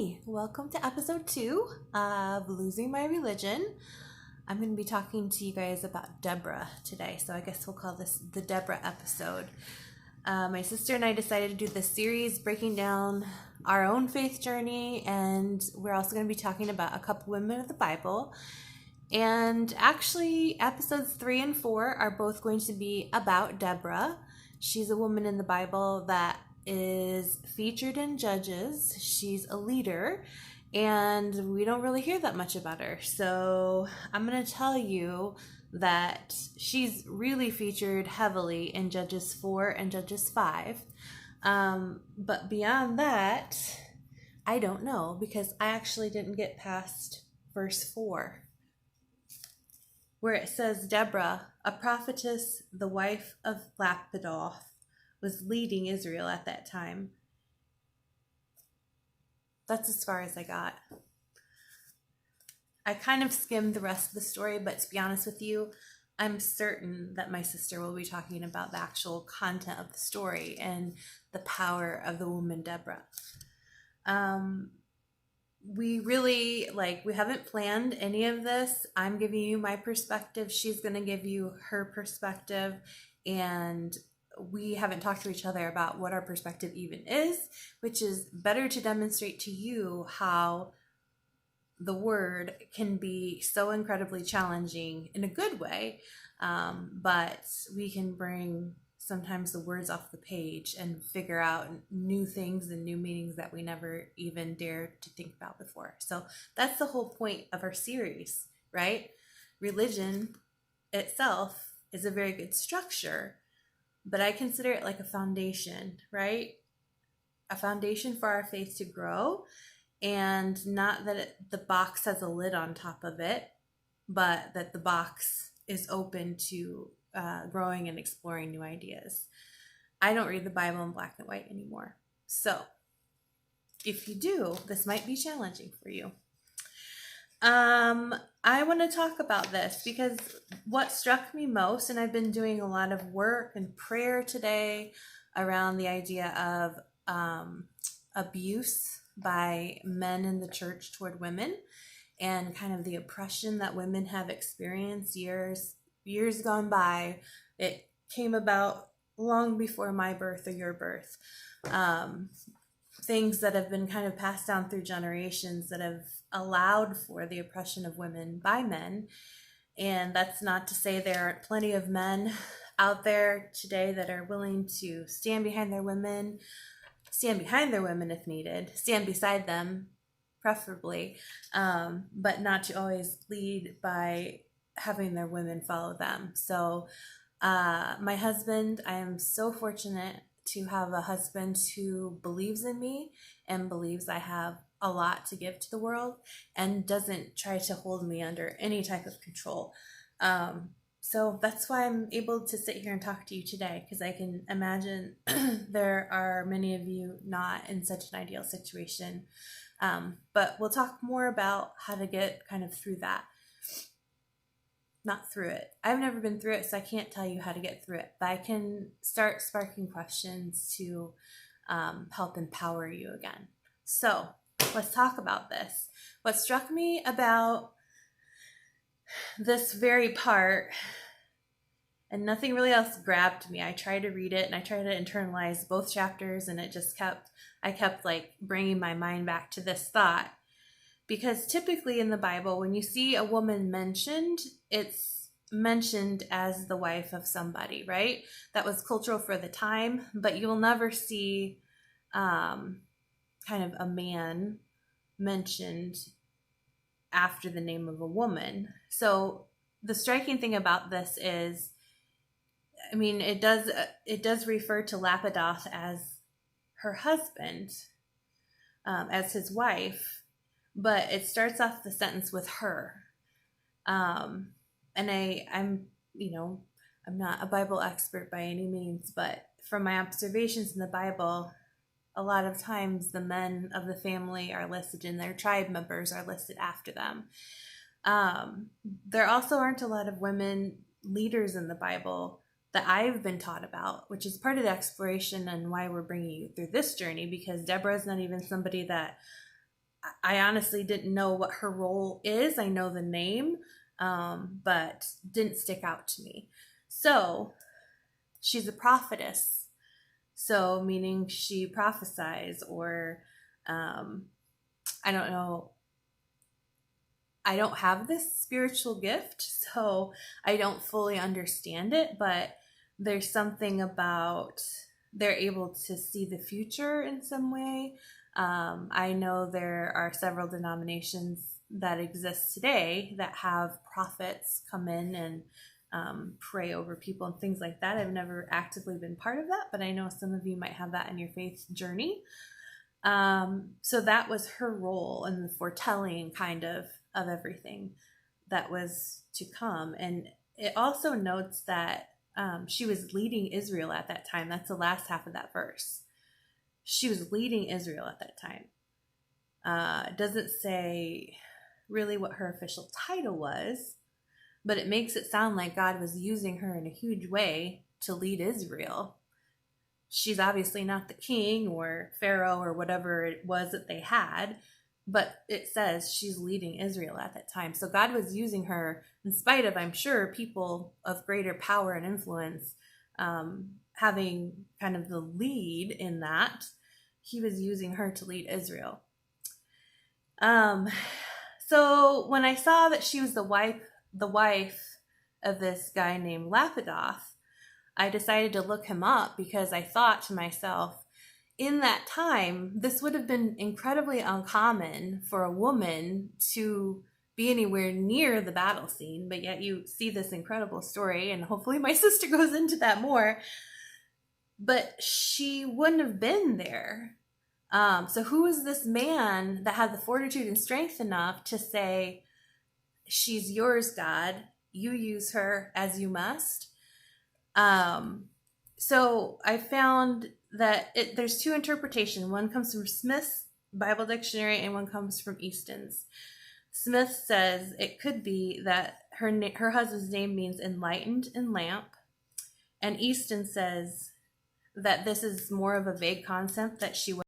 Hi, welcome to episode 2 of Losing My Religion. I'm going to be talking to you guys about Deborah today, so I guess we'll call this the Deborah episode. My sister and I decided to do this series breaking down our own faith journey, and we're also going to be talking about a couple women of the Bible. And actually, episodes 3 and 4 are both going to be about Deborah. She's a woman in the Bible that is featured in Judges. She's a leader, and we don't really hear that much about her. So I'm going to tell you that she's really featured heavily in Judges 4 and Judges 5. But beyond that, I don't know, because I actually didn't get past verse 4, where it says, Deborah, a prophetess, the wife of Lapidoth, was leading Israel at that time. That's as far as I got. I kind of skimmed the rest of the story, but to be honest with you, I'm certain that my sister will be talking about the actual content of the story and the power of the woman Deborah. We haven't planned any of this. I'm giving you my perspective. She's going to give you her perspective, and we haven't talked to each other about what our perspective even is, which is better to demonstrate to you how the word can be so incredibly challenging in a good way, but we can bring sometimes the words off the page and figure out new things and new meanings that we never even dared to think about before. So that's the whole point of our series, right? Religion itself is a very good structure, but I consider it like a foundation, right? A foundation for our faith to grow, and not that the box has a lid on top of it, but that the box is open to growing and exploring new ideas. I don't read the Bible in black and white anymore. So if you do, this might be challenging for you. I want to talk about this because what struck me most, and I've been doing a lot of work and prayer today around the idea of abuse by men in the church toward women, and kind of the oppression that women have experienced years gone by. It came about long before my birth or your birth. Things that have been kind of passed down through generations that have allowed for the oppression of women by men. And that's not to say there aren't plenty of men out there today that are willing to stand behind their women if needed, stand beside them preferably, but not to always lead by having their women follow them. So my husband, I am so fortunate to have a husband who believes in me and believes I have a lot to give to the world and doesn't try to hold me under any type of control. So that's why I'm able to sit here and talk to you today, because I can imagine there are many of you not in such an ideal situation. But we'll talk more about how to get kind of through that. Not through it. I've never been through it, so I can't tell you how to get through it, but I can start sparking questions to help empower you again. So let's talk about this. What struck me about this very part, and nothing really else grabbed me. I tried to read it and I tried to internalize both chapters, and it just I kept like bringing my mind back to this thought. Because typically in the Bible, when you see a woman mentioned, it's mentioned as the wife of somebody, right? That was cultural for the time, but you'll never see kind of a man mentioned after the name of a woman. So the striking thing about this is, I mean, it does refer to Lapidoth as her husband, as his wife, but it starts off the sentence with her. And I'm not a Bible expert by any means, but from my observations in the Bible, a lot of times the men of the family are listed and their tribe members are listed after them. There also aren't a lot of women leaders in the Bible that I've been taught about, which is part of the exploration and why we're bringing you through this journey, because Deborah is not even somebody that I honestly didn't know what her role is. I know the name, but didn't stick out to me. So she's a prophetess. So meaning she prophesies, or I don't know. I don't have this spiritual gift, so I don't fully understand it, but there's something about they're able to see the future in some way. I know there are several denominations that exist today that have prophets come in and pray over people and things like that. I've never actively been part of that, but I know some of you might have that in your faith journey. So that was her role in the foretelling kind of everything that was to come. And it also notes that she was leading Israel at that time. That's the last half of that verse. She was leading Israel at that time. It doesn't say really what her official title was, but it makes it sound like God was using her in a huge way to lead Israel. She's obviously not the king or Pharaoh or whatever it was that they had, but it says she's leading Israel at that time. So God was using her in spite of, I'm sure, people of greater power and influence having kind of the lead in that. He was using her to lead Israel. So when I saw that she was the wife of this guy named Lapidoth, I decided to look him up because I thought to myself, in that time, this would have been incredibly uncommon for a woman to be anywhere near the battle scene, but yet you see this incredible story, and hopefully my sister goes into that more, but she wouldn't have been there. So who is this man that had the fortitude and strength enough to say, she's yours, God, you use her as you must? So I found that there's two interpretations. One comes from Smith's Bible Dictionary and one comes from Easton's. Smith says it could be that her husband's name means enlightened and lamp. And Easton says that this is more of a vague concept, that she was